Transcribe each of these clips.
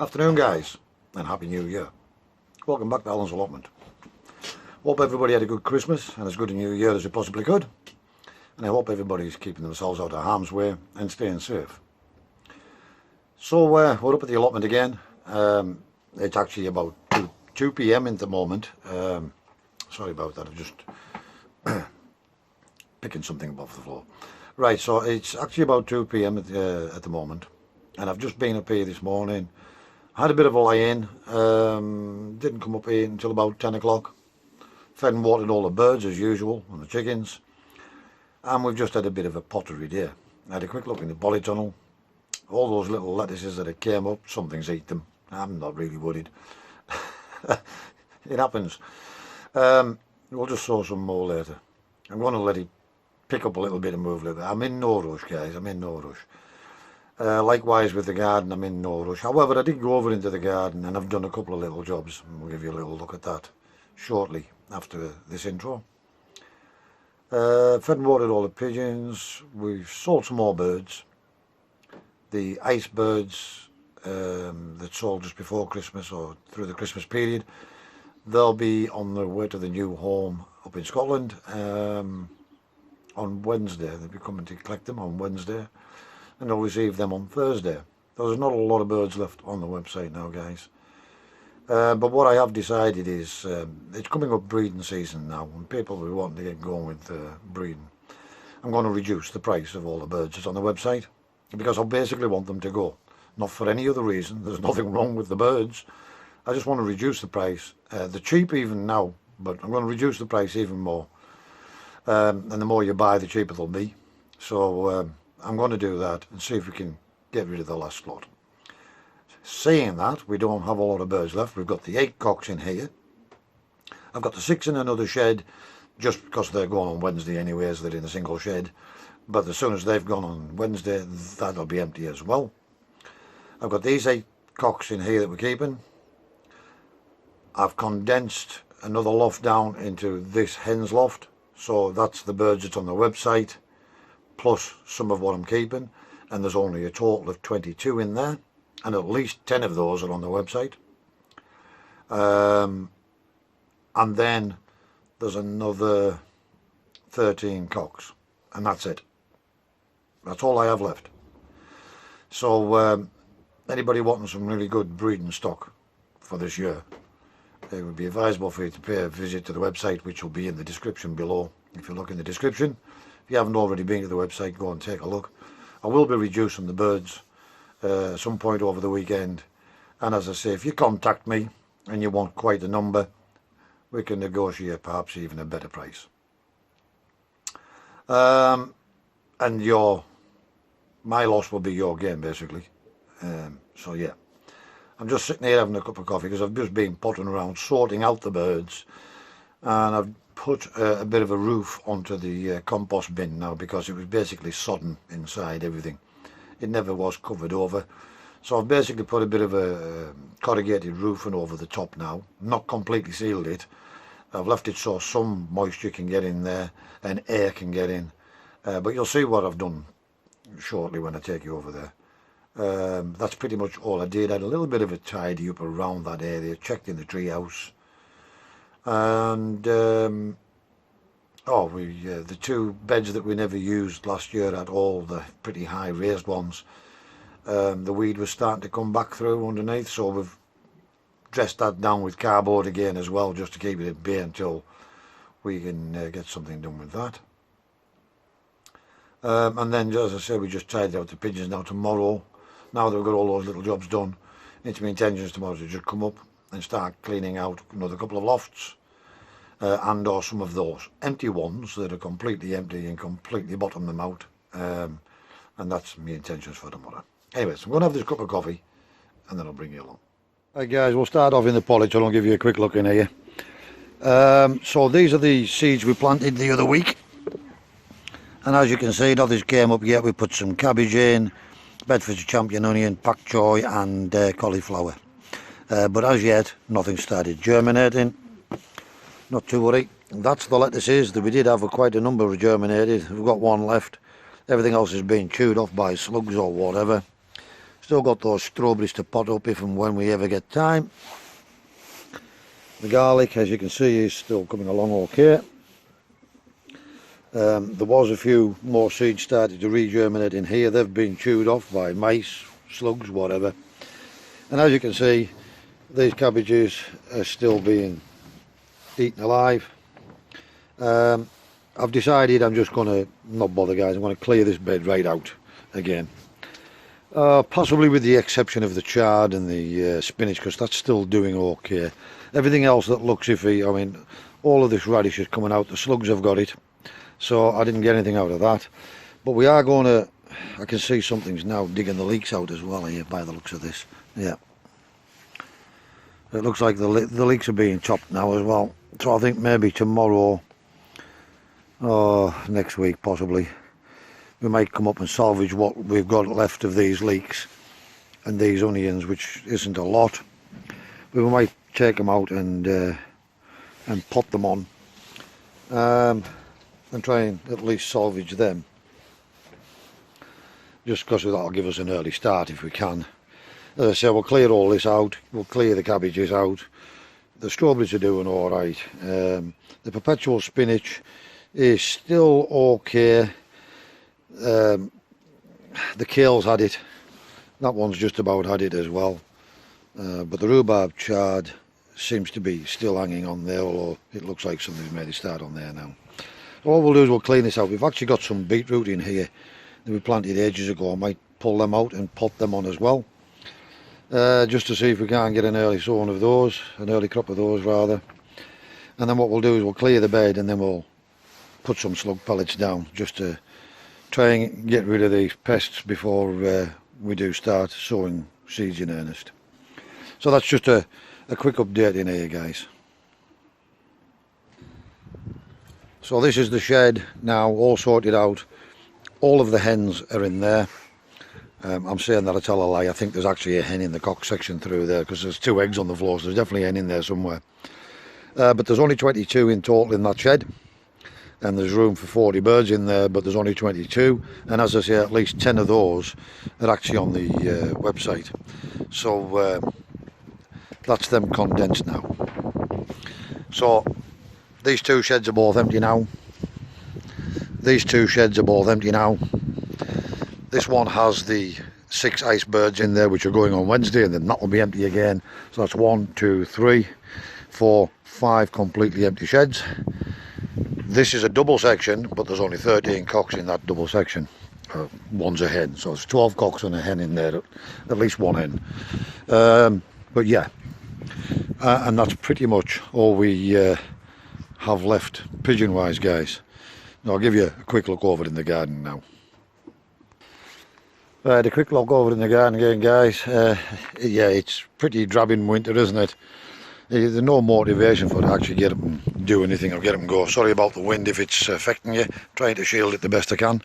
Afternoon guys, and Happy New Year. Welcome back to Alan's Allotment. Hope everybody had a good Christmas and as good a New Year as they possibly could. And I hope everybody's keeping themselves out of harm's way and staying safe. So we're up at the allotment again. It's actually about 2 p.m. at the moment. Sorry about that, I'm just picking something above the floor. Right, so it's actually about 2 p.m. at the moment. And I've just been up here this morning. Had a bit of a lie-in, didn't come up here until about 10 o'clock. Fed and watered all the birds as usual, and the chickens. And we've just had a bit of a pottery day. I had a quick look in the Polytunnel. All those little lettuces that had came up, something's ate them. I'm not really worried. It happens. We'll just sow some more later. I'm going to let it pick up a little bit and move a little bit. I'm in no rush, guys, I'm in no rush. Likewise with the garden, I'm in no rush. However, I did go over into the garden and I've done a couple of little jobs. And we'll give you a little look at that shortly after this intro. Fed and watered all the pigeons. We've sold some more birds. The ice birds that sold just before Christmas or through the Christmas period, they'll be on their way to the new home up in Scotland on Wednesday. They'll be coming to collect them on Wednesday. And I'll receive them on Thursday. There's not a lot of birds left on the website now, guys. But what I have decided is it's coming up breeding season now, and people will be wanting to get going with breeding. I'm going to reduce the price of all the birds that's on the website because I basically want them to go. Not for any other reason. There's nothing wrong with the birds. I just want to reduce the price. They're cheap even now, but I'm going to reduce the price even more. And the more you buy, the cheaper they'll be. So I'm going to do that and see if we can get rid of the last lot. Saying that, we don't have a lot of birds left. We've got the 8 cocks in here. I've got the 6 in another shed, just because they're going on Wednesday anyways. They're in a single shed. But as soon as they've gone on Wednesday, that'll be empty as well. I've got these 8 cocks in here that we're keeping. I've condensed another loft down into this hen's loft. So that's the birds that's on the website, plus some of what I'm keeping, and there's only a total of 22 in there, and at least 10 of those are on the website. And then there's another 13 cocks, and that's it. That's all I have left. So anybody wanting some really good breeding stock for this year, it would be advisable for you to pay a visit to the website, which will be in the description below. If you look in the description, if you haven't already been to the website, go and take a look. I will be reducing the birds at some point over the weekend. And as I say, if you contact me and you want quite a number, we can negotiate perhaps even a better price. And my loss will be your gain, basically. So yeah, I'm just sitting here having a cup of coffee because I've just been pottering around sorting out the birds, and I've put a bit of a roof onto the compost bin now because it was basically sodden inside everything. It never was covered over, so I've basically put a bit of a corrugated roofing over the top now. Not completely sealed it. I've left it so some moisture can get in there and air can get in, but you'll see what I've done shortly when I take you over there. That's pretty much all I did. I had a little bit of a tidy up around that area, checked in the tree house. And the 2 beds that we never used last year at all, the pretty high raised ones, the weed was starting to come back through underneath, so we've dressed that down with cardboard again as well, just to keep it at bay until we can get something done with that. And then, as I said, we just tidied out the pigeons. Now tomorrow, now that we've got all those little jobs done, it's my intentions tomorrow to just come up and start cleaning out another couple of lofts, and or some of those empty ones that are completely empty and completely bottom them out, and that's my intentions for tomorrow. Anyway, so I'm going to have this cup of coffee and then I'll bring you along. Right guys, we'll start off in the Polytunnel. I'll give you a quick look in here. So these are the seeds we planted the other week, and as you can see, nothing's came up yet. We put some cabbage in, Bedfordshire champion onion, pak choy and cauliflower. But as yet, nothing started germinating. Not to worry. That's the lettuces that we did have quite a number of germinated. We've got 1 left. Everything else is being chewed off by slugs or whatever. Still got those strawberries to pot up if and when we ever get time. The garlic, as you can see, is still coming along okay. There was a few more seeds started to regerminate in here. They've been chewed off by mice, slugs, whatever. And as you can see, these cabbages are still being eaten alive. I've decided I'm just going to not bother, guys. I'm going to clear this bed right out again. Possibly with the exception of the chard and the spinach, because that's still doing okay. Everything else that looks iffy, I mean, all of this radish is coming out. The slugs have got it, so I didn't get anything out of that. But we are going to, I can see something's now digging the leeks out as well here by the looks of this. Yeah. It looks like the leeks are being chopped now as well. So I think maybe tomorrow or next week possibly, we might come up and salvage what we've got left of these leeks and these onions, which isn't a lot. But we might take them out and pot them on and try and at least salvage them, just because that'll give us an early start if we can. As I say, we'll clear all this out, we'll clear the cabbages out. The strawberries are doing alright. The perpetual spinach is still okay. The kale's had it, that one's just about had it as well. But the rhubarb chard seems to be still hanging on there, although it looks like something's made a start on there now. So all we'll do is we'll clean this out. We've actually got some beetroot in here that we planted ages ago. I might pull them out and pot them on as well, just to see if we can get an early sowing of those, an early crop of those rather. And then what we'll do is we'll clear the bed and then we'll put some slug pellets down, just to try and get rid of these pests before we do start sowing seeds in earnest. So that's just a quick update in here, guys. So this is the shed now, all sorted out. All of the hens are in there. I'm saying that I tell a lie. I think there's actually a hen in the cock section through there, because there's 2 eggs on the floor, so there's definitely a hen in there somewhere. But there's only 22 in total in that shed, and there's room for 40 birds in there, but there's only 22. And as I say, at least 10 of those are actually on the website. So that's them condensed now. So these 2 sheds are both empty now. These 2 sheds are both empty now. This one has the 6 ice birds in there, which are going on Wednesday, and then that will be empty again. So that's 1, 2, 3, 4, 5 completely empty sheds. This is a double section, but there's only 13 cocks in that double section. One's a hen, so there's 12 cocks and a hen in there, at least 1 hen. But yeah, and that's pretty much all we have left pigeon wise, guys. Now I'll give you a quick look over in the garden now. Right, a quick look over in the garden again, guys. Yeah, it's pretty drab in winter, isn't it? There's no motivation for to actually get up and do anything or get up and go. Sorry about the wind if it's affecting you. Trying to shield it the best I can.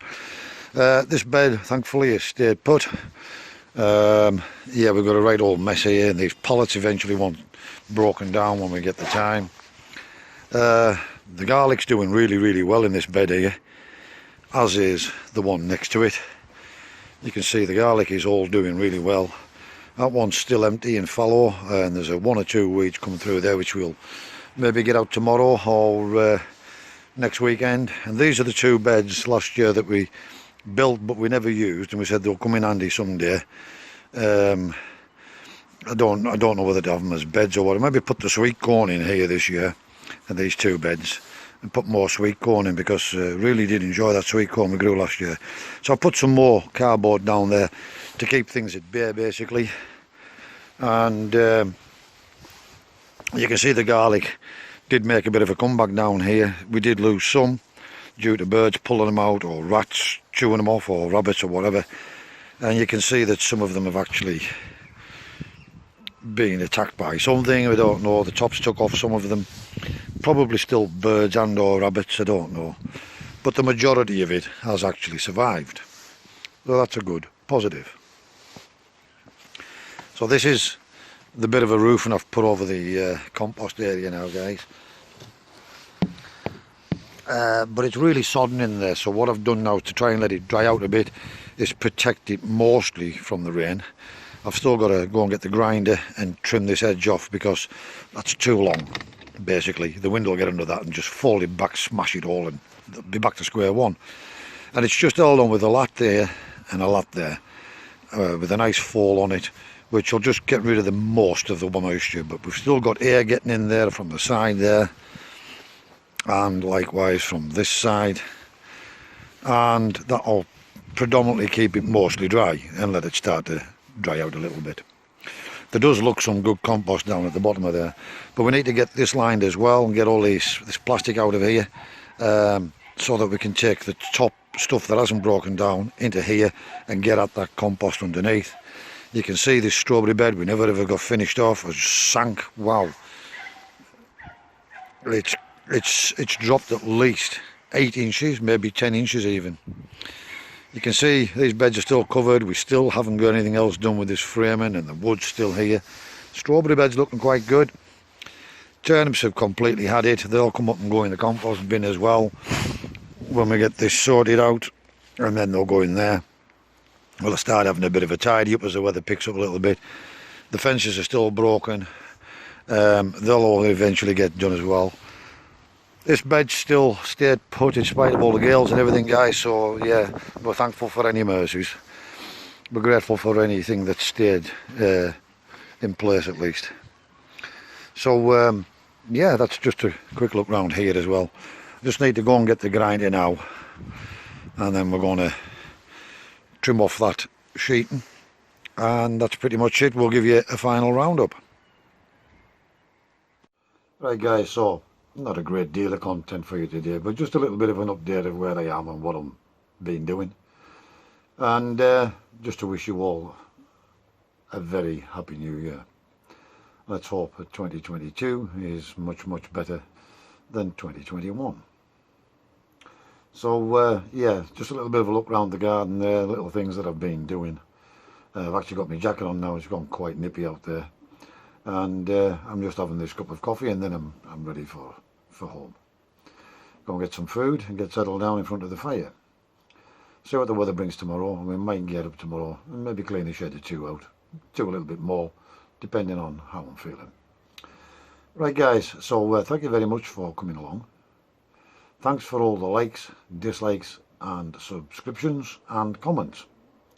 This bed, thankfully, has stayed put. Yeah, we've got a right old mess here, and these pallets eventually want broken down when we get the time. The garlic's doing really, really well in this bed here, as is the one next to it. You can see the garlic is all doing really well. That one's still empty and fallow, and there's a 1 or 2 weeds coming through there, which we'll maybe get out tomorrow or next weekend. And these are the 2 beds last year that we built but we never used, and we said they'll come in handy someday. I don't know whether to have them as beds or what. Maybe put the sweet corn in here this year, and these 2 beds, and put more sweet corn in, because really did enjoy that sweet corn we grew last year. So I put some more cardboard down there to keep things at bay, basically. And you can see the garlic did make a bit of a comeback down here. We did lose some due to birds pulling them out, or rats chewing them off, or rabbits or whatever. And you can see that some of them have actually been attacked by something. We don't know. The tops took off some of them. Probably still birds and or rabbits, I don't know. But the majority of it has actually survived. So that's a good positive. So this is the bit of a roofing I've put over the compost area now, guys. But it's really sodden in there, so what I've done now to try and let it dry out a bit is protect it mostly from the rain. I've still got to go and get the grinder and trim this edge off because that's too long. Basically, the wind will get under that and just fold it back, smash it all, and be back to square one. And it's just held on with a lat there and a lat there, with a nice fall on it, which will just get rid of the most of the moisture. But we've still got air getting in there from the side there, and likewise from this side, and that'll predominantly keep it mostly dry and let it start to dry out a little bit. There does look some good compost down at the bottom of there, but we need to get this lined as well and get all this plastic out of here, so that we can take the top stuff that hasn't broken down into here and get at that compost underneath. You can see this strawberry bed we never ever got finished off. It just sank. Wow, it's dropped at least 8 inches, maybe 10 inches even. You can see these beds are still covered. We still haven't got anything else done with this framing, and the wood's still here. Strawberry bed's looking quite good. Turnips have completely had it. They'll come up and go in the compost bin as well when we get this sorted out, and then they'll go in there. We'll start having a bit of a tidy up as the weather picks up a little bit. The fences are still broken. They'll all eventually get done as well. This bed still stayed put in spite of all the gales and everything, guys, so yeah, we're thankful for any mercies. We're grateful for anything that stayed in place at least. So yeah, that's just a quick look round here as well. Just need to go and get the grinder now, and then we're going to trim off that sheeting, and that's pretty much it. We'll give you a final roundup. Right guys, so not a great deal of content for you today, but just a little bit of an update of where I am and what I'm been doing, and just to wish you all a very happy new year. Let's hope that 2022 is much better than 2021. So yeah, just a little bit of a look around the garden there, little things that I've been doing. I've actually got my jacket on now. It's gone quite nippy out there, and I'm just having this cup of coffee, and then I'm ready for home. Go and get some food and get settled down in front of the fire. See what the weather brings tomorrow, and we might get up tomorrow and maybe clean a shed or two out, do a little bit more, depending on how I'm feeling. Right guys, so thank you very much for coming along. Thanks for all the likes, dislikes and subscriptions and comments.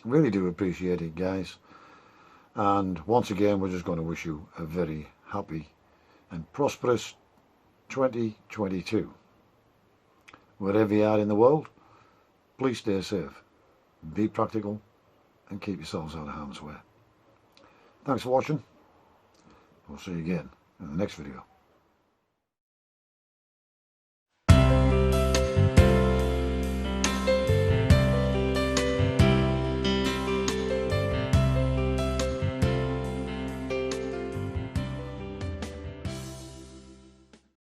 Really do appreciate it, guys. And once again, we're just going to wish you a very happy and prosperous 2022. Wherever you are in the world, please stay safe, be practical and keep yourselves out of harm's way. Thanks for watching. We'll see you again in the next video.